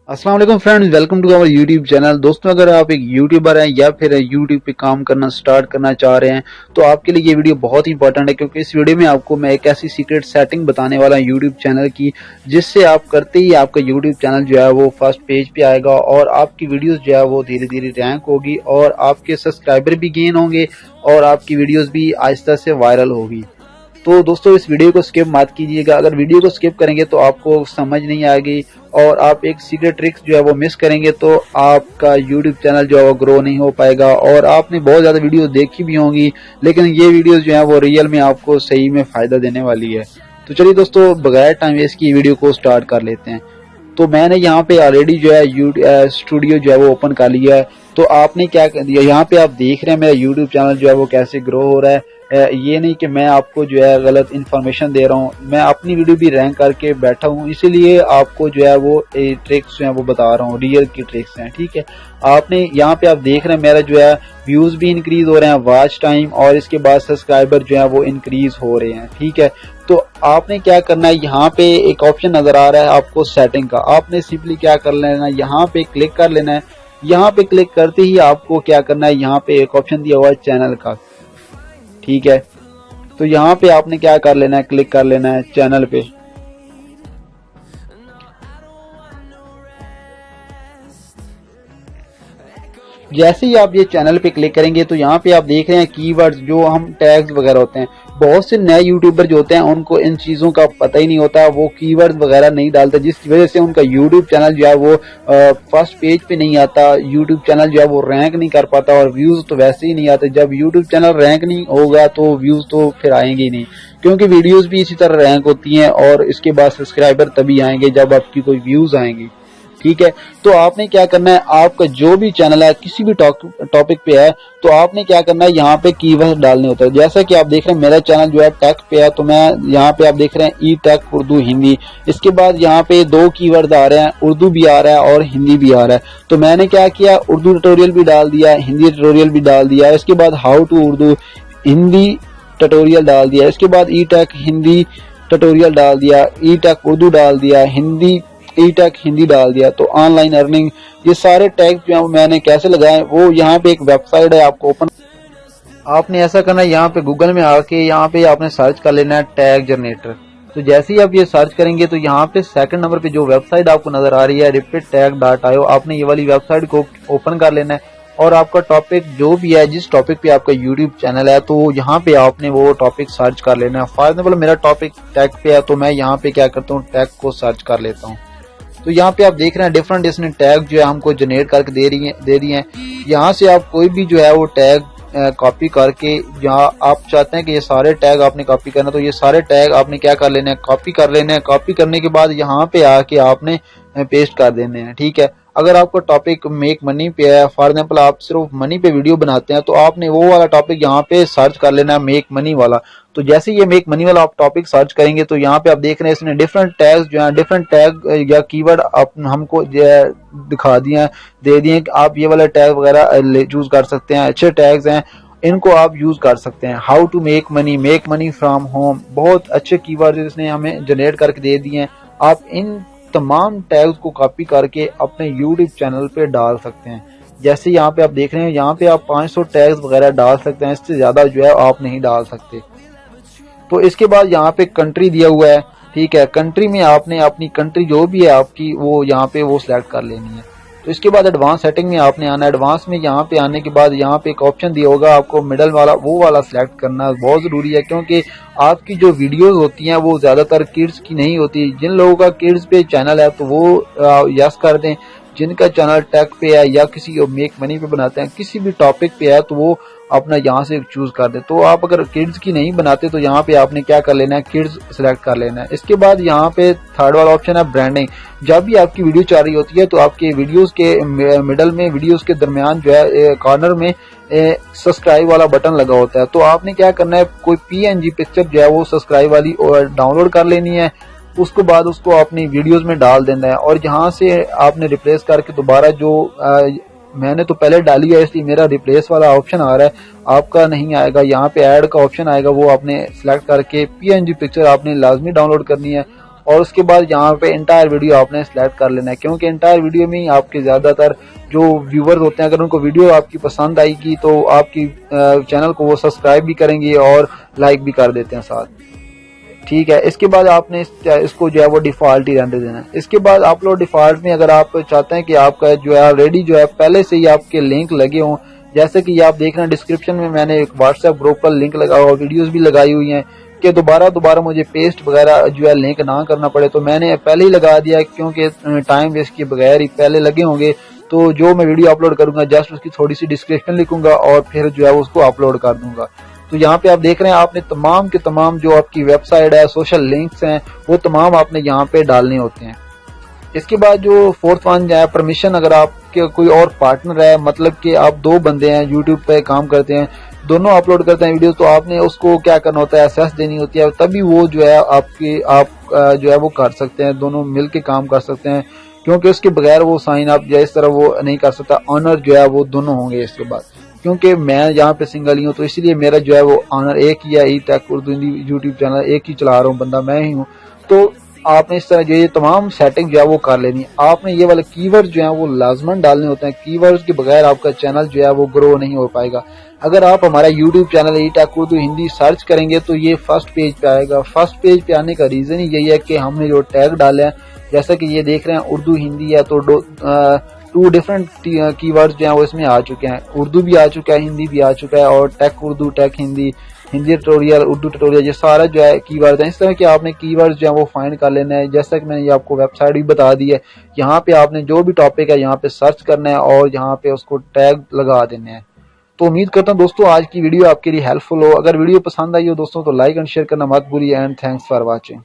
अस्सलाम वालेकुम friends, welcome to our YouTube channel. दोस्तों, अगर आप एक यूट्यूबर हैं या फिर यूट्यूब पे काम करना स्टार्ट करना चाह रहे हैं तो आपके लिए ये वीडियो बहुत ही इंपॉर्टेंट है, क्योंकि इस वीडियो में आपको मैं एक ऐसी सीक्रेट सेटिंग बताने वाला हूं यूट्यूब चैनल की, जिससे आप करते ही आपका यूट्यूब चैनल जो है वो फर्स्ट पेज पे आएगा और आपकी वीडियोस जो है वो धीरे धीरे रैंक होगी और आपके सब्सक्राइबर भी गेन होंगे और आपकी वीडियोस भी आहिस्ता से वायरल होगी। तो दोस्तों, इस वीडियो को स्किप मत कीजिएगा। अगर वीडियो को स्किप करेंगे तो आपको समझ नहीं आएगी और आप एक सीक्रेट ट्रिक्स जो है वो मिस करेंगे तो आपका यूट्यूब चैनल जो है वो ग्रो नहीं हो पाएगा। और आपने बहुत ज़्यादा वीडियो देखी भी होंगी, लेकिन ये वीडियोस जो है वो रियल में आपको सही में फ़ायदा देने वाली है। तो चलिए दोस्तों, बगैर टाइम वेस्ट की वीडियो को स्टार्ट कर लेते हैं। तो मैंने यहाँ पे ऑलरेडी जो है स्टूडियो जो है वो ओपन कर लिया है। तो आपने क्या कर दिया, यहाँ पे आप देख रहे हैं मेरा यूट्यूब चैनल जो है वो कैसे ग्रो हो रहा है। ये नहीं कि मैं आपको जो है गलत इन्फॉर्मेशन दे रहा हूँ, मैं अपनी वीडियो भी रैंक करके बैठा हूँ, इसीलिए आपको जो है वो ट्रिक्स जो है वो बता रहा हूँ, रियल की ट्रिक्स हैं। ठीक है, आपने यहाँ पे आप देख रहे हैं मेरा जो है व्यूज भी इंक्रीज हो रहे हैं, वॉच टाइम और इसके बाद सब्सक्राइबर जो है वो इंक्रीज हो रहे हैं। ठीक है, तो आपने क्या करना है, यहाँ पे एक ऑप्शन नजर आ रहा है आपको सेटिंग का। आपने सिंपली क्या कर लेना है, यहाँ पे क्लिक कर लेना है। यहाँ पे क्लिक करते ही आपको क्या करना है, यहाँ पे एक ऑप्शन दिया हुआ है चैनल का। ठीक है, तो यहाँ पे आपने क्या कर लेना है, क्लिक कर लेना है चैनल पे। जैसे ही आप ये चैनल पे क्लिक करेंगे तो यहाँ पे आप देख रहे हैं कीवर्ड्स, जो हम टैग्स वगैरह होते हैं। बहुत से नए यूट्यूबर जो होते हैं उनको इन चीज़ों का पता ही नहीं होता, वो कीवर्ड्स वगैरह नहीं डालते, जिसकी वजह से उनका यूट्यूब चैनल जो है वो फर्स्ट पेज पे नहीं आता, यूट्यूब चैनल जो है वो रैंक नहीं कर पाता और व्यूज़ तो वैसे ही नहीं आते। जब यूट्यूब चैनल रैंक नहीं होगा तो व्यूज़ तो फिर आएंगे ही नहीं, क्योंकि वीडियोज़ भी इसी तरह रैंक होती हैं और इसके बाद सब्सक्राइबर तभी आएंगे जब आपकी कोई व्यूज़ आएंगी। ठीक है, तो आपने क्या करना है, आपका जो भी चैनल है किसी भी टॉपिक पे है तो आपने क्या करना है, यहाँ पे कीवर्ड डालने होता है। जैसा कि आप देख रहे हैं मेरा चैनल जो है टेक पे है, तो मैं यहाँ पे आप देख रहे हैं ई टेक उर्दू हिंदी। इसके बाद यहाँ पे दो कीवर्ड आ रहे हैं, उर्दू भी आ रहा है और हिंदी भी आ रहा है। तो मैंने क्या किया, उर्दू ट्यूटोरियल भी डाल दिया, हिंदी ट्यूटोरियल भी डाल दिया। इसके बाद how to Urdu Hindi tutorial डाल दिया। इसके बाद ई टेक हिंदी ट्यूटोरियल डाल दिया, ई टेक उर्दू डाल दिया, हिंदी ई टेक हिंदी डाल दिया। तो ऑनलाइन अर्निंग, ये सारे टैग जो मैंने कैसे लगाए, वो यहाँ पे एक वेबसाइट है आपको ओपन, आपने ऐसा करना है, यहाँ पे गूगल में आके यहाँ पे आपने सर्च कर लेना है टैग जनरेटर। तो जैसे ही आप ये सर्च करेंगे तो यहाँ पे सेकंड नंबर पे जो वेबसाइट आपको नजर आ रही है repeattag.io, आपने ये वाली वेबसाइट को ओपन कर लेना है और आपका टॉपिक जो भी है, जिस टॉपिक पे आपका यूट्यूब चैनल है, तो यहाँ पे आपने वो टॉपिक सर्च कर लेना है। फॉर एग्जाम्पल मेरा टॉपिक टैग पे है, तो मैं यहाँ पे क्या करता हूँ, टैग को सर्च कर लेता हूँ। तो यहाँ पे आप देख रहे हैं डिफरेंट इसने टैग जो है हमको जनरेट करके दे रही हैं। यहाँ से आप कोई भी जो है वो टैग कॉपी करके, जहाँ आप चाहते हैं कि ये सारे टैग आपने कॉपी करना, तो ये सारे टैग आपने क्या कर लेने हैं, कॉपी कर लेने हैं। कॉपी करने के बाद यहाँ पे आके आपने पेस्ट कर देने हैं। ठीक है, अगर आपका टॉपिक मेक मनी पे है, फॉर एग्जाम्पल आप सिर्फ मनी पे वीडियो बनाते हैं, तो आपने वो वाला टॉपिक यहाँ पे सर्च कर लेना है, मेक मनी वाला। तो जैसे ये मेक मनी वाला आप टॉपिक सर्च करेंगे तो यहाँ पे आप देख रहे हैं इसने डिफरेंट टैग्स जो है, डिफरेंट टैग या कीवर्ड आप हमको दिखा दिए हैं, दे दिए कि आप ये वाला टैग वगैरह चूज कर सकते हैं। अच्छे टैग्स हैं, इनको आप यूज कर सकते हैं। How to make money from home, बहुत अच्छे कीवर्ड इसने हमें जनरेट करके दे दिए हैं। आप इन तमाम टैग्स को कॉपी करके अपने यूट्यूब चैनल पे डाल सकते हैं। जैसे यहाँ पे आप देख रहे हैं, यहाँ पे आप 500 टैग्स वगैरह डाल सकते हैं, इससे ज्यादा जो है आप नहीं डाल सकते। तो इसके बाद यहाँ पे कंट्री दिया हुआ है। ठीक है, कंट्री में आपने अपनी कंट्री जो भी है आपकी, वो यहाँ पे वो सिलेक्ट कर लेनी है। तो इसके बाद एडवांस सेटिंग में आपने आना है। एडवांस में यहाँ पे आने के बाद यहाँ पे एक ऑप्शन दिया होगा आपको मिडल वाला, वो वाला सिलेक्ट करना बहुत जरूरी है, क्योंकि आपकी जो वीडियोस होती हैं वो ज्यादातर किड्स की नहीं होती। जिन लोगों का किड्स पे चैनल है तो वो यस कर दें, जिनका चैनल टेक पे है या किसी मेक मनी पे बनाते हैं, किसी भी टॉपिक पे है, तो वो अपना यहाँ से चूज कर दे। तो आप अगर किड्स की नहीं बनाते तो यहाँ पे आपने क्या कर लेना है, किड्स सिलेक्ट कर लेना है। इसके बाद यहाँ पे थर्ड वाला ऑप्शन है ब्रांडिंग। जब भी आपकी वीडियो चल रही होती है तो आपके वीडियोस के मिडल में, वीडियोस के दरमियान जो है कॉर्नर में सब्सक्राइब वाला बटन लगा होता है। तो आपने क्या करना है, कोई PNG पिक्चर जो है वो सब्सक्राइब वाली डाउनलोड कर लेनी है, उसके बाद उसको अपनी वीडियोस में डाल देना है और यहाँ से आपने रिप्लेस करके दोबारा जो मैंने तो पहले डाली है इसलिए मेरा रिप्लेस वाला ऑप्शन आ रहा है, आपका नहीं आएगा। यहाँ पे ऐड का ऑप्शन आएगा, वो आपने सिलेक्ट करके PNG पिक्चर आपने लाजमी डाउनलोड करनी है اور اس کے بعد یہاں پہ انٹائر ویڈیو آپ نے سلیکٹ کر لینا ہے، کیونکہ انٹائر ویڈیو میں ہی آپ کے زیادہ تر جو ویورز ہوتے ہیں اگر ان کو ویڈیو آپ کی پسند آئے گی تو آپ کی چینل کو وہ سبسکرائب بھی کریں گے اور لائک بھی کر دیتے ہیں ساتھ، ٹھیک ہے۔ اس کے بعد آپ نے اس کو جو ہے وہ ڈیفالٹ ہی رہنے دینا ہے۔ اس کے بعد اپلوڈ ڈیفالٹ میں اگر آپ چاہتے ہیں کہ آپ کا جو ہے آلریڈی جو ہے پہلے سے ہی آپ کے لنک لگے ہوں، جیسے کہ یہ آپ دیکھ رہے ہیں ڈسکرپشن میں میں نے ایک واٹس ایپ گروپ پر لنک لگا ہوا، ویڈیوز بھی لگائی ہوئی ہیں کہ دوبارہ مجھے پیسٹ وغیرہ جو ہے لنک نہ کرنا پڑے، تو میں نے پہلے ہی لگا دیا کیونکہ ٹائم ویسٹ کے بغیر ہی پہلے لگے ہوں گے، تو جو میں ویڈیو اپلوڈ کروں گا جسٹ اس کی تھوڑی سی ڈسکرپشن لکھوں گا اور پھر جو ہے اس کو اپلوڈ کر دوں گا۔ تو یہاں پہ آپ دیکھ رہے ہیں آپ نے تمام کے تمام جو آپ کی ویب سائٹ ہے، سوشل لنکس ہیں، وہ تمام آپ نے یہاں پہ ڈالنے ہوتے ہیں۔ اس کے بعد جو فورتھ ون ہے پرمیشن، اگر آپ کے کوئی اور پارٹنر ہے، مطلب کہ آپ دو بندے ہیں یوٹیوب پہ کام کرتے ہیں، دونوں اپلوڈ کرتے ہیں ویڈیوز، تو آپ نے اس کو کیا کرنا ہوتا ہے، ایسیس دینی ہوتی ہے، تبھی وہ جو ہے آپ جو ہے وہ کر سکتے ہیں، دونوں مل کے کام کر سکتے ہیں، کیونکہ اس کے بغیر وہ سائن اپ یا اس طرح وہ نہیں کر سکتا۔ آنر جو ہے وہ دونوں ہوں گے اس کے بعد، کیونکہ میں یہاں پہ سنگل ہی ہوں تو اس لیے میرا جو ہے وہ آنر ایک ہی ہے، ای ٹیک اردو ہندی یوٹیوب چینل ایک ہی چلا رہا ہوں، بندہ میں ہی ہوں۔ تو آپ نے اس طرح جو یہ تمام سیٹنگ جو ہے وہ کر لینی ہے۔ آپ نے یہ والے کی ورڈ جو ہیں وہ لازماً ڈالنے ہوتے ہیں، کی ورڈ کے بغیر آپ کا چینل جو ہے وہ گرو نہیں ہو پائے گا۔ اگر آپ ہمارا یوٹیوب چینل ای ٹیک اردو ہندی سرچ کریں گے تو یہ فرسٹ پیج پہ آئے گا۔ فرسٹ پیج پہ آنے کا ریزن ہی یہی ہے کہ ہم نے جو ٹیگ ڈالے ہیں، جیسا کہ یہ دیکھ رہے ہیں اردو ہندی ہے، تو 2 ڈفرنٹ کی ورڈز جو ہیں وہ اس میں آ چکے ہیں، اردو بھی آ چکا ہے، ہندی بھی آ چکا ہے، اور ٹیک اردو، ٹیک ہندی، ہندی ٹیٹوریل، اردو ٹیٹوریل، یہ سارا جو ہے کی ورڈ ہیں۔ اس طرح کہ آپ نے کی ورڈ جو ہے وہ فائنڈ کر لینا ہے، جیسا کہ میں نے یہ آپ کو ویب سائٹ بھی بتا دی ہے، یہاں پہ آپ نے جو بھی ٹاپک ہے یہاں پہ سرچ کرنا ہے اور یہاں پہ اس کو ٹیگ لگا دینے ہیں۔ تو امید کرتا ہوں دوستوں آج کی ویڈیو آپ کے لیے ہیلپ فل ہو۔ اگر ویڈیو پسند آئی ہو دوستوں تو لائک اینڈ شیئر کرنا مت بھولیے، اینڈ تھینکس فار واچنگ۔